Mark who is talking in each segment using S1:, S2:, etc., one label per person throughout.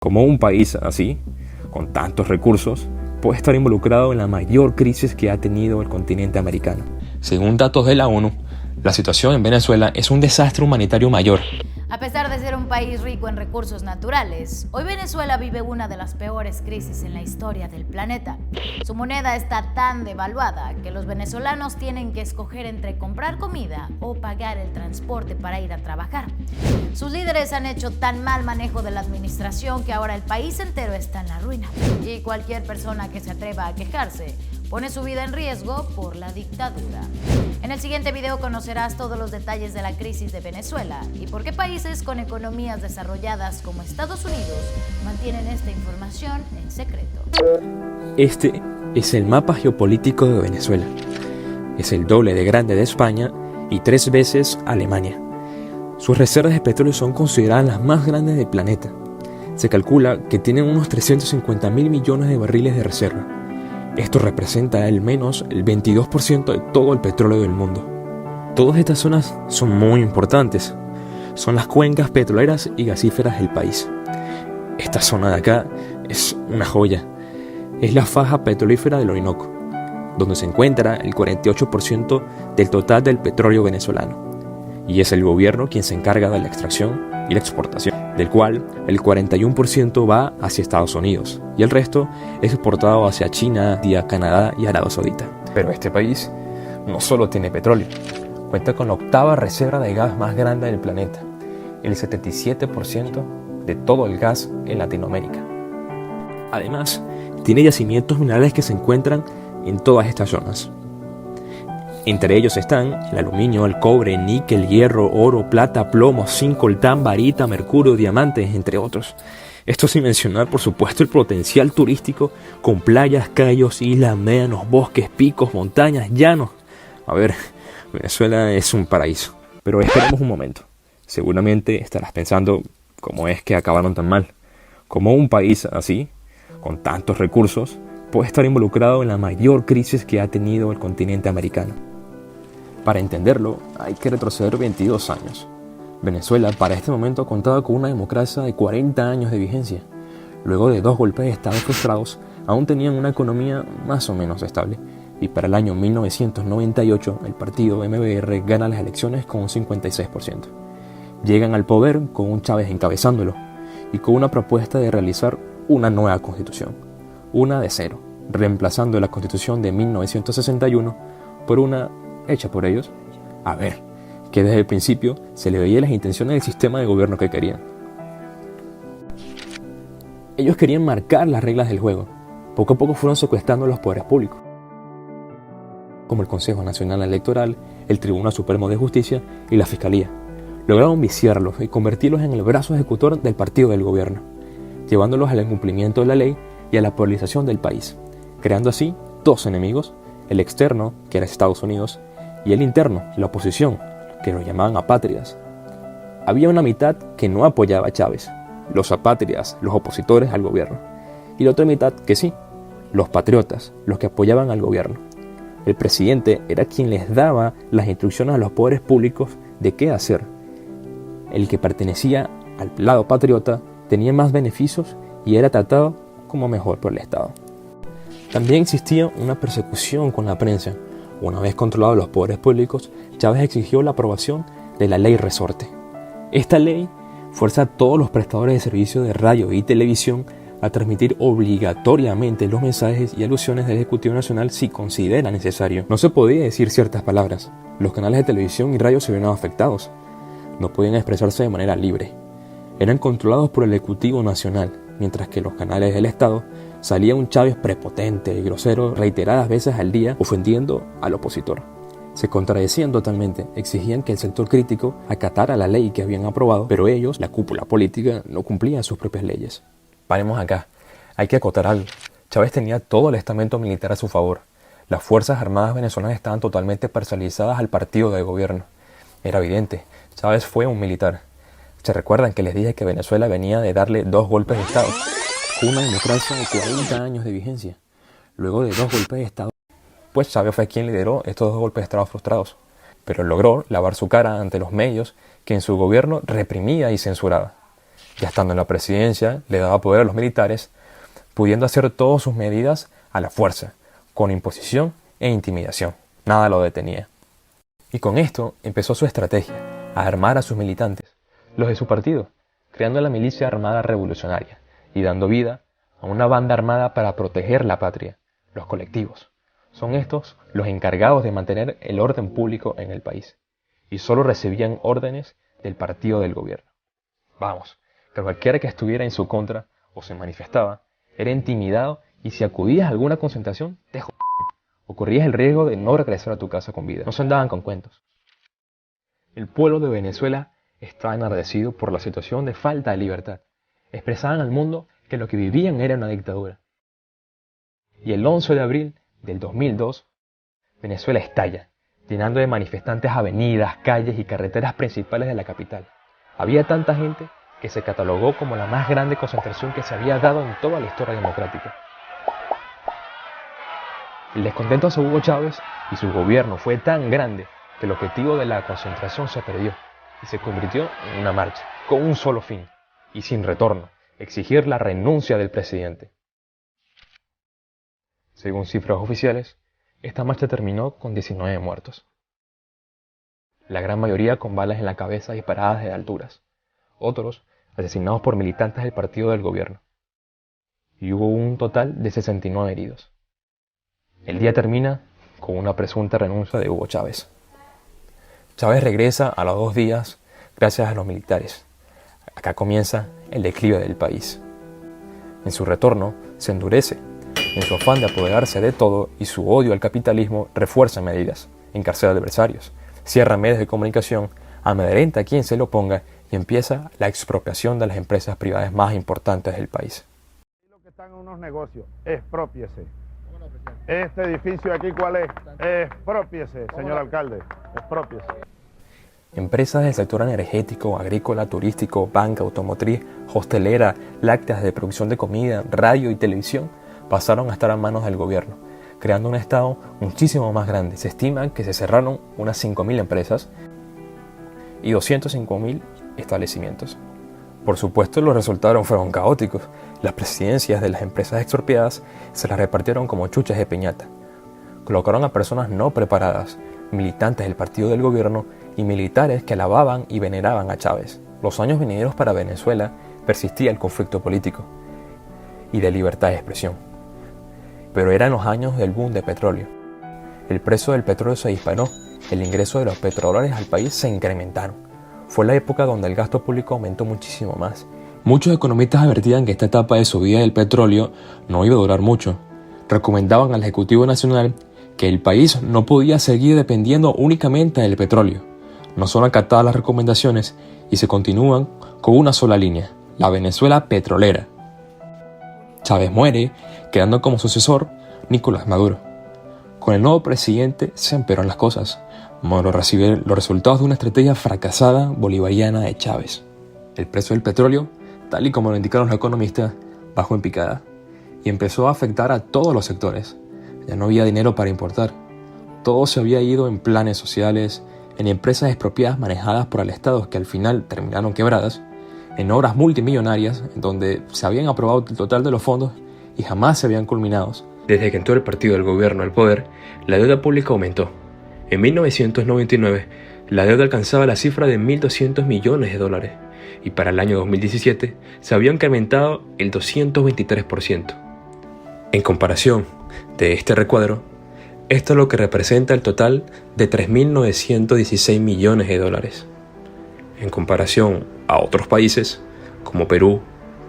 S1: ¿Cómo un país así, con tantos recursos, puede estar involucrado en la mayor crisis que ha tenido el continente americano? Según datos de la ONU, la situación en Venezuela es un desastre humanitario mayor.
S2: A pesar de ser un país rico en recursos naturales, hoy Venezuela vive una de las peores crisis en la historia del planeta. Su moneda está tan devaluada que los venezolanos tienen que escoger entre comprar comida o pagar el transporte para ir a trabajar. Sus líderes han hecho tan mal manejo de la administración que ahora el país entero está en la ruina. Y cualquier persona que se atreva a quejarse pone su vida en riesgo por la dictadura. En el siguiente video conocerás todos los detalles de la crisis de Venezuela y por qué países con economías desarrolladas como Estados Unidos mantienen esta información en secreto.
S1: Este es el mapa geopolítico de Venezuela. Es el doble de grande de España y 3 veces Alemania. Sus reservas de petróleo son consideradas las más grandes del planeta. Se calcula que tienen unos 350.000 millones de barriles de reserva. Esto representa al menos el 22% de todo el petróleo del mundo. Todas estas zonas son muy importantes. Son las cuencas petroleras y gasíferas del país. Esta zona de acá es una joya. Es la faja petrolífera del Orinoco, donde se encuentra el 48% del total del petróleo venezolano. Y es el gobierno quien se encarga de la extracción y la exportación, del cual el 41% va hacia Estados Unidos y el resto es exportado hacia China, India, Canadá y Arabia Saudita. Pero este país no solo tiene petróleo, cuenta con la 8ª reserva de gas más grande del planeta, el 77% de todo el gas en Latinoamérica. Además, tiene yacimientos minerales que se encuentran en todas estas zonas. Entre ellos están el aluminio, el cobre, níquel, hierro, oro, plata, plomo, zinc, coltán, barita, mercurio, diamantes, entre otros. Esto sin mencionar, por supuesto, el potencial turístico con playas, cayos, islas, médanos, bosques, picos, montañas, llanos. A ver, Venezuela es un paraíso. Pero esperemos un momento. Seguramente estarás pensando cómo es que acabaron tan mal. ¿Cómo un país así, con tantos recursos, puede estar involucrado en la mayor crisis que ha tenido el continente americano? Para entenderlo, hay que retroceder 22 años. Venezuela para este momento contaba con una democracia de 40 años de vigencia. Luego de 2 golpes de Estado frustrados, aún tenían una economía más o menos estable. Y para el año 1998, el partido MBR gana las elecciones con un 56%. Llegan al poder con un Chávez encabezándolo y con una propuesta de realizar una nueva constitución. Una de cero, reemplazando la constitución de 1961 por una hecha por ellos. A ver, que desde el principio se le veía las intenciones del sistema de gobierno que querían. Ellos querían marcar las reglas del juego. Poco a poco fueron secuestrando los poderes públicos, como el Consejo Nacional Electoral, el Tribunal Supremo de Justicia y la Fiscalía. Lograron viciarlos y convertirlos en el brazo ejecutor del partido del gobierno, llevándolos al incumplimiento de la ley y a la polarización del país, creando así 2 enemigos, el externo, que era Estados Unidos, y el interno, la oposición, que lo llamaban apátridas. Había una mitad que no apoyaba a Chávez, los apátridas, los opositores al gobierno, y la otra mitad que sí, los patriotas, los que apoyaban al gobierno. El presidente era quien les daba las instrucciones a los poderes públicos de qué hacer. El que pertenecía al lado patriota tenía más beneficios y era tratado como mejor por el Estado. También existía una persecución con la prensa. Una vez controlados los poderes públicos, Chávez exigió la aprobación de la Ley Resorte. Esta ley fuerza a todos los prestadores de servicios de radio y televisión a transmitir obligatoriamente los mensajes y alusiones del Ejecutivo Nacional si considera necesario. No se podía decir ciertas palabras. Los canales de televisión y radio se vieron afectados. No podían expresarse de manera libre. Eran controlados por el Ejecutivo Nacional, mientras que los canales del Estado salía un Chávez prepotente y grosero reiteradas veces al día ofendiendo al opositor. Se contradecían totalmente, exigían que el sector crítico acatara la ley que habían aprobado, pero ellos, la cúpula política, no cumplían sus propias leyes. Paremos acá, hay que acotar algo. Chávez tenía todo el estamento militar a su favor. Las Fuerzas Armadas venezolanas estaban totalmente parcializadas al partido de gobierno. Era evidente, Chávez fue un militar. ¿Se recuerdan que les dije que Venezuela venía de darle 2 golpes de Estado? Una democracia de 40 años de vigencia. Luego de 2 golpes de Estado, pues Chávez fue quien lideró estos 2 golpes de Estado frustrados. Pero logró lavar su cara ante los medios que en su gobierno reprimía y censuraba. Ya estando en la presidencia, le daba poder a los militares, pudiendo hacer todas sus medidas a la fuerza, con imposición e intimidación. Nada lo detenía. Y con esto empezó su estrategia, a armar a sus militantes, los de su partido, creando la milicia armada revolucionaria y dando vida a una banda armada para proteger la patria, los colectivos. Son estos los encargados de mantener el orden público en el país, y solo recibían órdenes del partido del gobierno. Vamos, que cualquiera que estuviera en su contra o se manifestaba, era intimidado y si acudías a alguna concentración, te jodían o corrías el riesgo de no regresar a tu casa con vida. No se andaban con cuentos. El pueblo de Venezuela estaba enardecido por la situación de falta de libertad. Expresaban al mundo que lo que vivían era una dictadura. Y el 11 de abril del 2002, Venezuela estalla, llenando de manifestantes avenidas, calles y carreteras principales de la capital. Había tanta gente que se catalogó como la más grande concentración que se había dado en toda la historia democrática. El descontento hacia Hugo Chávez y su gobierno fue tan grande que el objetivo de la concentración se perdió y se convirtió en una marcha, con un solo fin, y sin retorno, exigir la renuncia del presidente. Según cifras oficiales, esta marcha terminó con 19 muertos. La gran mayoría con balas en la cabeza disparadas de alturas, otros asesinados por militantes del partido del gobierno. Y hubo un total de 69 heridos. El día termina con una presunta renuncia de Hugo Chávez. Chávez regresa a los 2 días gracias a los militares. Acá comienza el declive del país. En su retorno se endurece, en su afán de apoderarse de todo y su odio al capitalismo refuerza medidas, encarcela adversarios, cierra medios de comunicación, amedrenta a quien se lo oponga y empieza la expropiación de las empresas privadas más importantes del país.
S3: Lo que están en unos negocios, exprópiese. Este edificio aquí, ¿cuál es? Exprópiese, señor alcalde, exprópiese.
S1: Empresas del sector energético, agrícola, turístico, banca, automotriz, hostelera, lácteas de producción de comida, radio y televisión pasaron a estar a manos del gobierno, creando un estado muchísimo más grande. Se estima que se cerraron unas 5.000 empresas y 205.000 establecimientos. Por supuesto, los resultados fueron caóticos. Las presidencias de las empresas expropiadas se las repartieron como chuches de piñata. Colocaron a personas no preparadas, militantes del partido del gobierno y militares que alababan y veneraban a Chávez. Los años venideros para Venezuela persistía el conflicto político y de libertad de expresión. Pero eran los años del boom de petróleo. El precio del petróleo se disparó, el ingreso de los petrodólares al país se incrementaron. Fue la época donde el gasto público aumentó muchísimo más. Muchos economistas advertían que esta etapa de subida del petróleo no iba a durar mucho. Recomendaban al Ejecutivo Nacional que el país no podía seguir dependiendo únicamente del petróleo. No son acatadas las recomendaciones y se continúan con una sola línea, la Venezuela petrolera. Chávez muere, quedando como sucesor Nicolás Maduro. Con el nuevo presidente se empeoran las cosas. Maduro recibe los resultados de una estrategia fracasada bolivariana de Chávez. El precio del petróleo, tal y como lo indicaron los economistas, bajó en picada y empezó a afectar a todos los sectores. Ya no había dinero para importar. Todo se había ido en planes sociales, en empresas expropiadas manejadas por el Estado que al final terminaron quebradas, en obras multimillonarias en donde se habían aprobado el total de los fondos y jamás se habían culminado. Desde que entró el partido del gobierno al poder, la deuda pública aumentó. En 1999, la deuda alcanzaba la cifra de 1.200 millones de dólares y para el año 2017 se había incrementado el 223%. En comparación de este recuadro, esto es lo que representa el total de 3.916 millones de dólares. En comparación a otros países como Perú,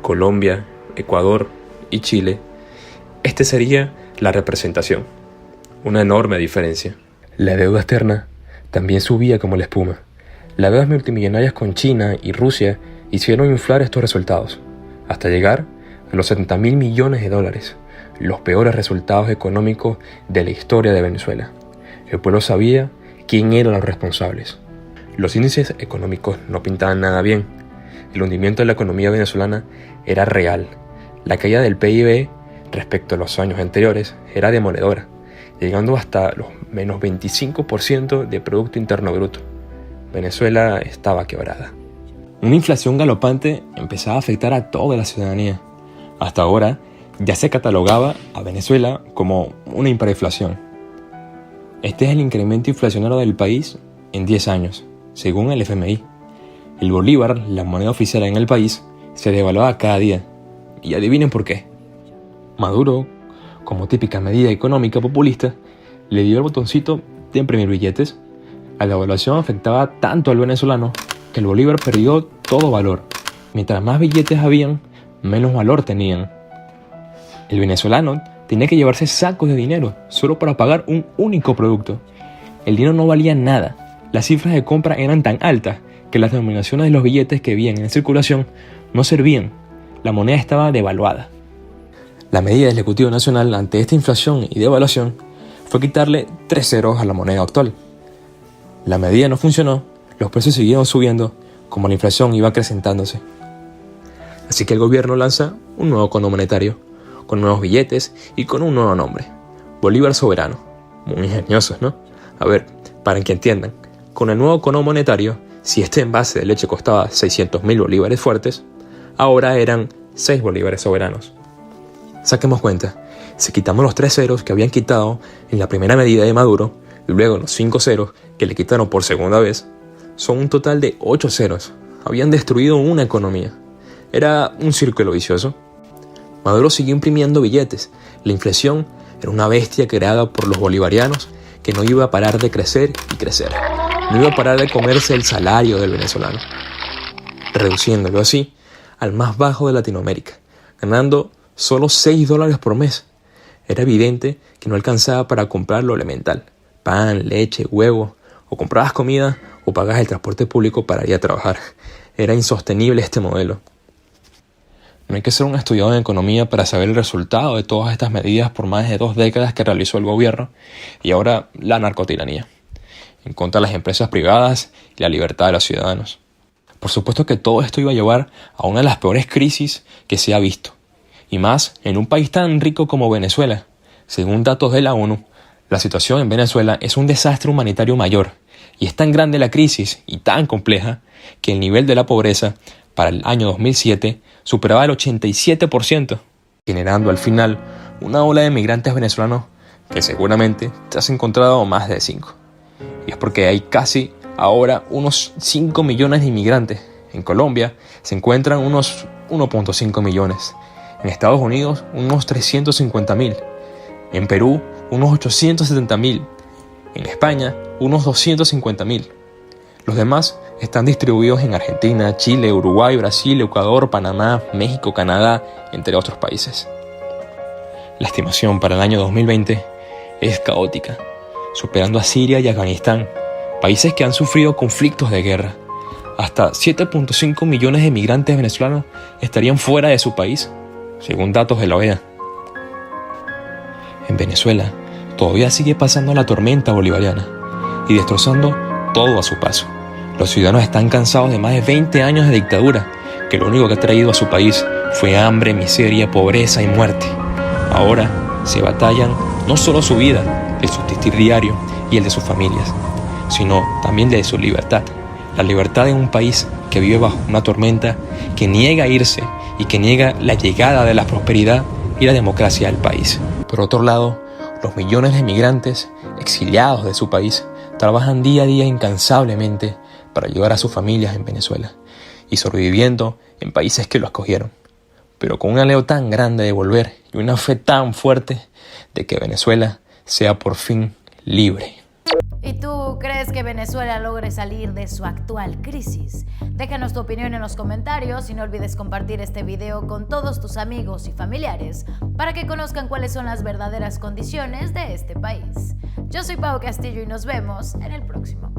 S1: Colombia, Ecuador y Chile, este sería la representación. Una enorme diferencia. La deuda externa también subía como la espuma. Las deudas multimillonarias con China y Rusia hicieron inflar estos resultados, hasta llegar a los 70.000 millones de dólares, los peores resultados económicos de la historia de Venezuela. El pueblo sabía quién eran los responsables. Los índices económicos no pintaban nada bien. El hundimiento de la economía venezolana era real. La caída del PIB respecto a los años anteriores era demoledora, llegando hasta los menos 25% de Producto Interno Bruto. Venezuela estaba quebrada. Una inflación galopante empezaba a afectar a toda la ciudadanía. Hasta ahora ya se catalogaba a Venezuela como una hiperinflación. Este es el incremento inflacionario del país en 10 años, según el FMI. El bolívar, la moneda oficial en el país, se devaluaba cada día. Y adivinen por qué. Maduro, como típica medida económica populista, le dio el botoncito de imprimir billetes. La devaluación afectaba tanto al venezolano que el bolívar perdió todo valor. Mientras más billetes habían, menos valor tenían. El venezolano tenía que llevarse sacos de dinero solo para pagar un único producto. El dinero no valía nada. Las cifras de compra eran tan altas que las denominaciones de los billetes que habían en circulación no servían. La moneda estaba devaluada. La medida del Ejecutivo Nacional ante esta inflación y devaluación fue quitarle 3 ceros a la moneda actual. La medida no funcionó, los precios siguieron subiendo como la inflación iba acrecentándose. Así que el gobierno lanza un nuevo cono monetario, con nuevos billetes y con un nuevo nombre: Bolívar Soberano. Muy ingeniosos, ¿no? A ver, para que entiendan, con el nuevo cono monetario, si este envase de leche costaba 600.000 bolívares fuertes, ahora eran 6 bolívares soberanos. Saquemos cuenta, si quitamos los 3 ceros que habían quitado en la primera medida de Maduro, y luego los 5 ceros que le quitaron por segunda vez, son un total de 8 ceros. Habían destruido una economía. Era un círculo vicioso. Maduro siguió imprimiendo billetes. La inflación era una bestia creada por los bolivarianos que no iba a parar de crecer y crecer. No iba a parar de comerse el salario del venezolano, reduciéndolo así al más bajo de Latinoamérica, ganando solo $6 por mes. Era evidente que no alcanzaba para comprar lo elemental: pan, leche, huevo, o comprabas comida o pagabas el transporte público para ir a trabajar. Era insostenible este modelo. No hay que ser un estudiado en economía para saber el resultado de todas estas medidas por más de 2 décadas que realizó el gobierno y ahora la narcotiranía, en contra de las empresas privadas y la libertad de los ciudadanos. Por supuesto que todo esto iba a llevar a una de las peores crisis que se ha visto, y más en un país tan rico como Venezuela. Según datos de la ONU, la situación en Venezuela es un desastre humanitario mayor, y es tan grande la crisis y tan compleja que el nivel de la pobreza para el año 2007 superaba el 87%, generando al final una ola de migrantes venezolanos que seguramente te has encontrado más de 5. Y es porque hay casi ahora unos 5 millones de inmigrantes. En Colombia se encuentran unos 1.5 millones. En Estados Unidos unos 350.000. En Perú unos 870.000. En España unos 250.000. Los demás están distribuidos en Argentina, Chile, Uruguay, Brasil, Ecuador, Panamá, México, Canadá, entre otros países. La estimación para el año 2020 es caótica, superando a Siria y Afganistán, países que han sufrido conflictos de guerra. Hasta 7.5 millones de migrantes venezolanos estarían fuera de su país, según datos de la OEA. En Venezuela todavía sigue pasando la tormenta bolivariana y destrozando todo a su paso. Los ciudadanos están cansados de más de 20 años de dictadura, que lo único que ha traído a su país fue hambre, miseria, pobreza y muerte. Ahora se batallan no solo su vida, el subsistir diario y el de sus familias, sino también de su libertad. La libertad de un país que vive bajo una tormenta, que niega irse y que niega la llegada de la prosperidad y la democracia al país. Por otro lado, los millones de migrantes exiliados de su país trabajan día a día incansablemente para ayudar a sus familias en Venezuela y sobreviviendo en países que lo acogieron, pero con un anhelo tan grande de volver y una fe tan fuerte de que Venezuela sea por fin libre.
S2: ¿Y tú crees que Venezuela logre salir de su actual crisis? Déjanos tu opinión en los comentarios y no olvides compartir este video con todos tus amigos y familiares para que conozcan cuáles son las verdaderas condiciones de este país. Yo soy Pau Castillo y nos vemos en el próximo.